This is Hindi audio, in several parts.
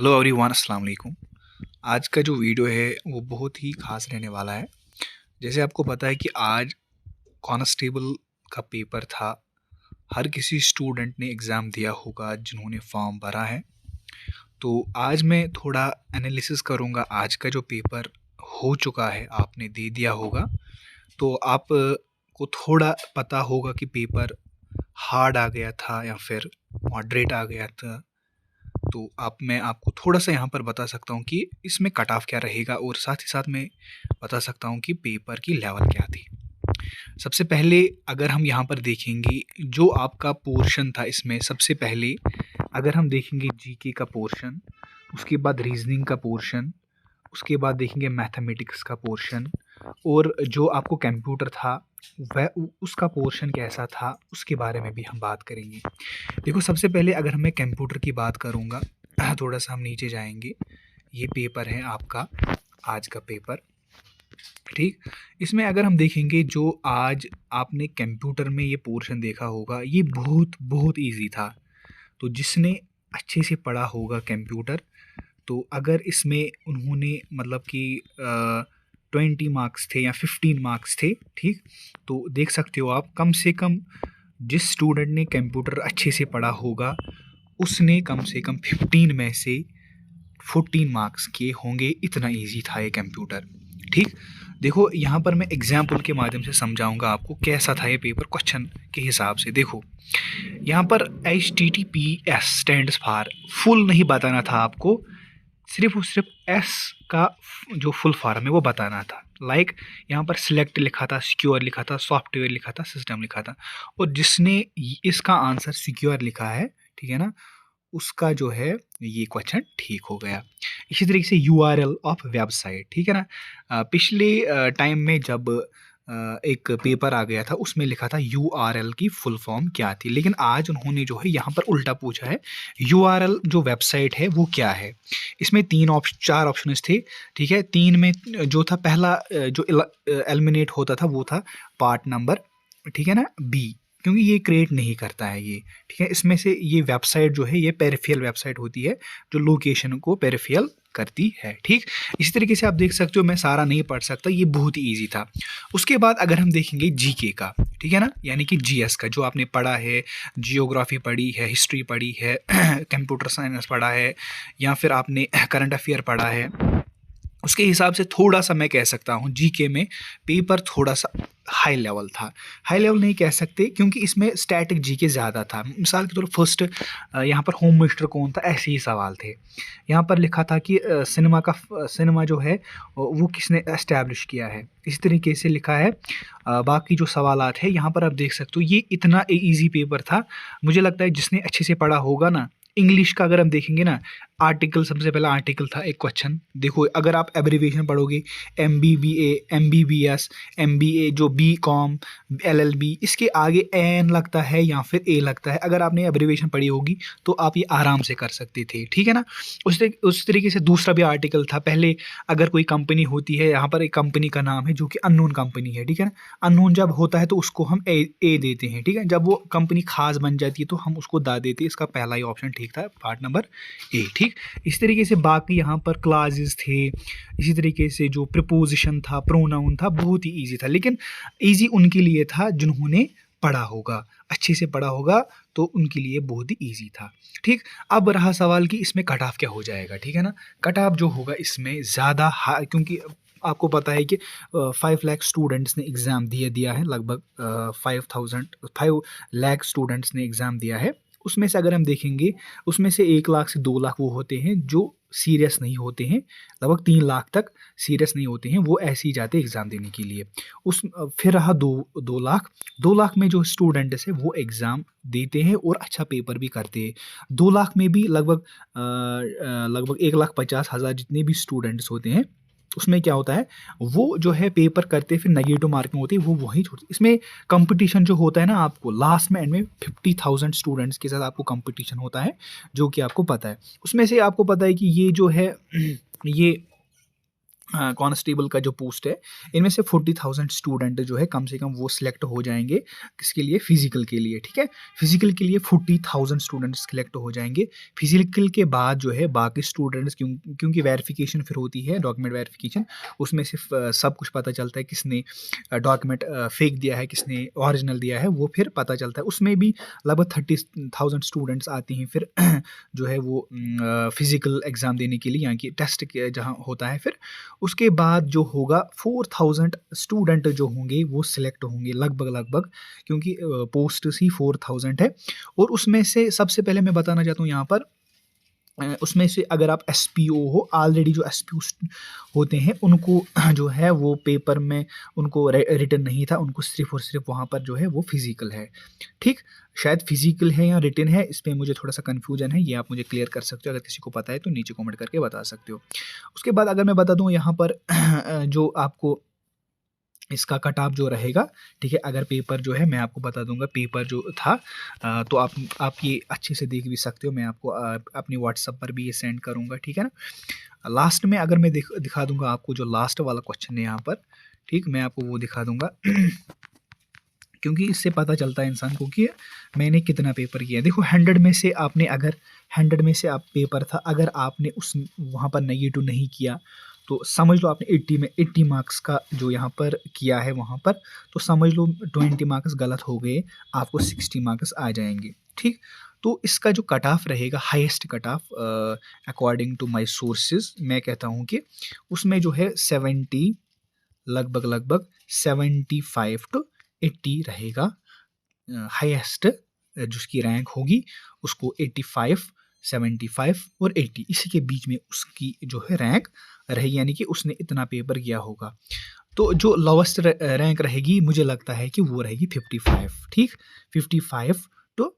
हेलो एवरीवन, अस्सलाम वालेकुम। आज का जो वीडियो है वो बहुत ही ख़ास रहने वाला है। जैसे आपको पता है कि आज कांस्टेबल का पेपर था। हर किसी स्टूडेंट ने एग्ज़ाम दिया होगा जिन्होंने फॉर्म भरा है। तो आज मैं थोड़ा एनालिसिस करूँगा आज का जो पेपर हो चुका है, आपने दे दिया होगा। तो आप को थोड़ा पता होगा कि पेपर हार्ड आ गया था या फिर मॉडरेट आ गया था। तो आप मैं आपको थोड़ा-सा यहाँ पर बता सकता हूँ कि इसमें कट ऑफ क्या रहेगा, और साथ ही साथ मैं बता सकता हूँ कि पेपर की लेवल क्या थी। सबसे पहले अगर हम यहाँ पर देखेंगे जो आपका पोर्शन था, इसमें सबसे पहले अगर हम देखेंगे जीके का पोर्शन, उसके बाद रीज़निंग का पोर्शन, उसके बाद देखेंगे मैथमेटिक्स का पोर्शन, और जो आपको कंप्यूटर था वह उसका पोर्शन कैसा था, उसके बारे में भी हम बात करेंगे। देखो, सबसे पहले अगर मैं कंप्यूटर की बात करूँगा, थोड़ा सा हम नीचे जाएंगे। ये पेपर है आपका, आज का पेपर, ठीक। इसमें अगर हम देखेंगे जो आज आपने कंप्यूटर में ये पोर्शन देखा होगा, ये बहुत बहुत इजी था। तो जिसने अच्छे से पढ़ा होगा कंप्यूटर, तो अगर इसमें उन्होंने मतलब कि 20 मार्क्स थे या 15 मार्क्स थे, ठीक। तो देख सकते हो आप, कम से कम जिस स्टूडेंट ने कंप्यूटर अच्छे से पढ़ा होगा उसने कम से कम 15 में से 14 मार्क्स किए होंगे। इतना इजी था ये कंप्यूटर, ठीक। देखो, यहाँ पर मैं एग्जाम्पल के माध्यम से समझाऊंगा आपको कैसा था ये पेपर क्वेश्चन के हिसाब से। देखो, यहाँ पर HTTPS स्टैंड्स फॉर, फुल नहीं बताना था आपको, सिर्फ और सिर्फ एस का जो फुल फॉर्म है वो बताना था। लाइक यहाँ पर सिलेक्ट लिखा था, सिक्योर लिखा था, सॉफ्टवेयर लिखा था, सिस्टम लिखा था। और जिसने इसका आंसर सिक्योर लिखा है, ठीक है ना, उसका जो है ये क्वेश्चन ठीक हो गया। इसी तरीके से URL ऑफ वेबसाइट, ठीक है ना। पिछले टाइम में जब एक पेपर आ गया था, उसमें लिखा था URL की फुल फॉर्म क्या थी, लेकिन आज उन्होंने जो है यहाँ पर उल्टा पूछा है, URL जो वेबसाइट है वो क्या है। इसमें 4 ऑप्शन थे, ठीक है। 3 में जो था पहला जो एलिमिनेट होता था वो था पार्ट नंबर, ठीक है ना, बी, क्योंकि ये क्रिएट नहीं करता है ये, ठीक है। इसमें से ये वेबसाइट जो है ये पेरिफेरल वेबसाइट होती है जो लोकेशन को पेरिफेरल करती है, ठीक। इसी तरीके से आप देख सकते हो, मैं सारा नहीं पढ़ सकता, ये बहुत ही ईजी था। उसके बाद अगर हम देखेंगे जीके का, ठीक है ना, यानी कि जीएस का, जो आपने पढ़ा है, जियोग्राफी पढ़ी है, हिस्ट्री पढ़ी है, कंप्यूटर साइंस पढ़ा है, या फिर आपने करंट अफेयर पढ़ा है, उसके हिसाब से थोड़ा सा मैं कह सकता हूँ जीके में पेपर थोड़ा सा हाई लेवल था। हाई लेवल नहीं कह सकते क्योंकि इसमें स्टैटिक जीके ज़्यादा था। मिसाल के तौर पर फर्स्ट यहाँ पर होम मिनिस्टर कौन था, ऐसे ही सवाल थे। यहाँ पर लिखा था कि सिनेमा जो है वो किसने एस्टैब्लिश किया है। इस तरीके से लिखा है। बाकी जो सवालात है यहाँ पर आप देख सकते हो, ये इतना ईजी पेपर था। मुझे लगता है जिसने अच्छे से पढ़ा होगा ना, इंग्लिश का अगर हम देखेंगे ना, आर्टिकल, सबसे पहला आर्टिकल था एक क्वेश्चन। देखो, अगर आप एब्रीविएशन पढ़ोगे, MBBA, MBBS, MBA, जो BCom, LLB, इसके आगे एन लगता है या फिर ए लगता है। अगर आपने एब्रीविएशन पढ़ी होगी तो आप ये आराम से कर सकते थे, ठीक है ना। उस तरीके से दूसरा भी आर्टिकल था। पहले अगर कोई कंपनी होती है, यहाँ पर एक कंपनी का नाम है जो कि अननोन कंपनी है, ठीक है ना। अननोन जब होता है तो उसको हम ए देते हैं, ठीक है। जब वो कंपनी खास बन जाती है तो हम उसको दा देते हैं। इसका पहला ही ऑप्शन ठीक था, पार्ट नंबर ए, ठीक। इस तरीके से बाकी यहाँ पर क्लासेस थे। इसी तरीके से जो प्रीपोजिशन था, प्रोनाउन था, बहुत ही इजी था। लेकिन इजी उनके लिए था जिन्होंने पढ़ा होगा, अच्छे से पढ़ा होगा, तो उनके लिए बहुत ही इजी था, ठीक। अब रहा सवाल कि इसमें कट ऑफ क्या हो जाएगा, ठीक है ना। कट ऑफ जो होगा इसमें ज़्यादा, क्योंकि आपको पता है कि 5 लाख स्टूडेंट्स ने एग्ज़ाम दिया है, लगभग 5 लाख स्टूडेंट्स ने एग्ज़ाम दिया है। उसमें से अगर हम देखेंगे, उसमें से 1 लाख से 2 लाख वो होते हैं जो सीरियस नहीं होते हैं, लगभग 3 लाख तक सीरियस नहीं होते हैं, वो ऐसे ही जाते हैं एग्ज़ाम देने के लिए। फिर रहा 2 लाख में जो स्टूडेंट्स हैं वो एग्ज़ाम देते हैं और अच्छा पेपर भी करते हैं। 2 लाख में भी लगभग 1,50,000 जितने भी स्टूडेंट्स होते हैं, उसमें क्या होता है, वो जो है पेपर करते फिर नेगेटिव मार्किंग होती है, वो वहीं छोड़ते। इसमें कंपटीशन जो होता है ना, आपको लास्ट में एंड में 50,000 स्टूडेंट्स के साथ आपको कंपटीशन होता है, जो कि आपको पता है। उसमें से आपको पता है कि ये जो है ये कांस्टेबल का जो पोस्ट है, इनमें से 40,000 स्टूडेंट जो है कम से कम वो सिलेक्ट हो जाएंगे। किसके लिए? फिजिकल के लिए, ठीक है। फिजिकल के लिए 40,000 स्टूडेंट्स सिलेक्ट हो जाएंगे। फिजिकल के बाद जो है बाकी स्टूडेंट्स, क्योंकि वेरिफिकेशन फिर होती है, डॉक्यूमेंट वेरिफिकेशन, उसमें सिर्फ सब कुछ पता चलता है किसने डॉक्यूमेंट फेक दिया है, किसने ओरिजिनल दिया है, वो फिर पता चलता है। उसमें भी लगभग 30,000 स्टूडेंट्स आती हैं फिर जो है वो फिजिकल एग्ज़ाम देने के लिए, यहाँ की टेस्ट जहाँ होता है। फिर उसके बाद जो होगा 4,000 स्टूडेंट जो होंगे वो सिलेक्ट होंगे लगभग, क्योंकि पोस्ट्स ही 4,000 है। और उसमें से सबसे पहले मैं बताना चाहता हूँ यहाँ पर, उसमें से अगर आप एसपीओ हो, ऑलरेडी जो एसपीओ होते हैं उनको जो है वो पेपर में उनको रिटन नहीं था, उनको सिर्फ और सिर्फ वहाँ पर जो है वो फिजिकल है, ठीक। शायद फिजिकल है या रिटन है, इस पर मुझे थोड़ा सा कन्फ्यूजन है, ये आप मुझे क्लियर कर सकते हो। अगर किसी को पता है तो नीचे कमेंट करके बता सकते हो। उसके बाद अगर मैं बता दूँ यहाँ पर जो आपको इसका कट ऑफ जो रहेगा, ठीक है। अगर पेपर जो है मैं आपको बता दूंगा, पेपर जो था तो आप ये अच्छे से देख भी सकते हो। मैं आपको अपनी व्हाट्सएप पर भी ये सेंड करूंगा, ठीक है ना। लास्ट में अगर मैं दिखा दूंगा आपको, जो लास्ट वाला क्वेश्चन है यहाँ पर, ठीक, मैं आपको वो दिखा दूंगा क्योंकि इससे पता चलता है इंसान को कि मैंने कितना पेपर किया। देखो 100 में से आपने, अगर 100 में से आप पेपर था, अगर आपने उस वहाँ पर नेगेटिव नहीं किया तो समझ लो आपने 80 मार्क्स का जो यहाँ पर किया है वहाँ पर, तो समझ लो 20 मार्क्स गलत हो गए, आपको 60 मार्क्स आ जाएंगे, ठीक। तो इसका जो कट ऑफ रहेगा, highest cut off according to my sources, मैं कहता हूँ कि उसमें जो है 70, लगभग 75 टू 80 रहेगा। हाईएस्ट जिसकी रैंक होगी उसको 85, 75 और 80, इसी के बीच में उसकी जो है रैंक रहेगी, यानी कि उसने इतना पेपर किया होगा। तो जो लोवेस्ट रैंक रहेगी मुझे लगता है कि वो रहेगी 55, ठीक, 55 टू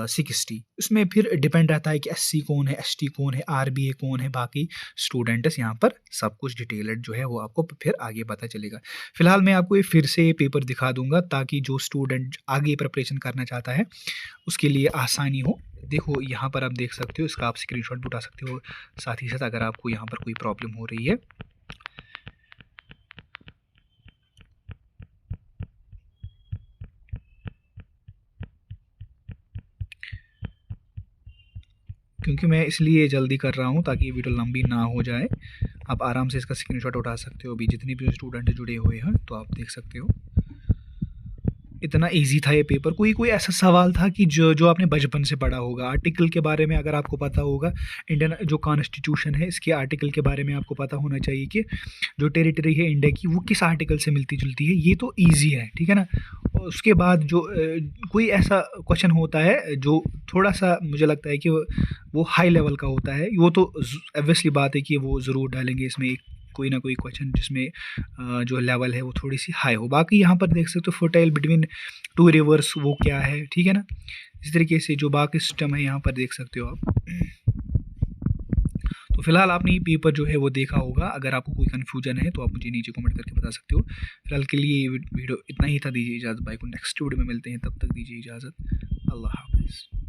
60। इसमें फिर डिपेंड रहता है कि एससी कौन है, एसटी कौन है, आरबीए कौन है, बाकी स्टूडेंट्स यहाँ पर सब कुछ डिटेल्ड जो है वो आपको फिर आगे पता चलेगा। फिलहाल मैं आपको ये फिर से पेपर दिखा दूंगा ताकि जो स्टूडेंट आगे प्रिपरेशन करना चाहता है उसके लिए आसानी हो। देखो यहाँ पर आप देख सकते हो, इसका आप स्क्रीनशॉट भी उठा सकते हो। साथ ही साथ अगर आपको यहाँ पर कोई प्रॉब्लम हो रही है, क्योंकि मैं इसलिए जल्दी कर रहा हूँ ताकि ये वीडियो लंबी ना हो जाए, आप आराम से इसका स्क्रीनशॉट उठा सकते हो। अभी जितने भी स्टूडेंट जुड़े हुए हैं तो आप देख सकते हो, इतना इजी था ये पेपर। कोई ऐसा सवाल था कि जो आपने बचपन से पढ़ा होगा। आर्टिकल के बारे में अगर आपको पता होगा, इंडियन जो कॉन्स्टिट्यूशन है इसके आर्टिकल के बारे में आपको पता होना चाहिए कि जो टेरिटरी है इंडिया की वो किस आर्टिकल से मिलती जुलती है, ये तो ईजी है, ठीक है ना। उसके बाद जो कोई ऐसा क्वेश्चन होता है जो थोड़ा सा मुझे लगता है कि वो हाई लेवल का होता है, वो तो ऑब्वियसली बात है कि वो ज़रूर डालेंगे इसमें एक कोई ना कोई क्वेश्चन जिसमें जो लेवल है वो थोड़ी सी हाई हो। बाकी यहाँ पर देख सकते हो फर्टाइल बिटवीन टू रिवर्स वो क्या है, ठीक है ना। इस तरीके से जो बाकी सिस्टम है यहाँ पर देख सकते हो आप। तो फिलहाल आपने ये पेपर जो है वो देखा होगा। अगर आपको कोई कन्फ्यूजन है तो आप मुझे नीचे कमेंट करके बता सकते हो। फिलहाल के लिए ये वीडियो इतना ही था, दीजिए इजाज़त। बाय को नेक्स्ट वीडियो में मिलते हैं, तब तक दीजिए इजाज़त। अल्लाह हाफिज़।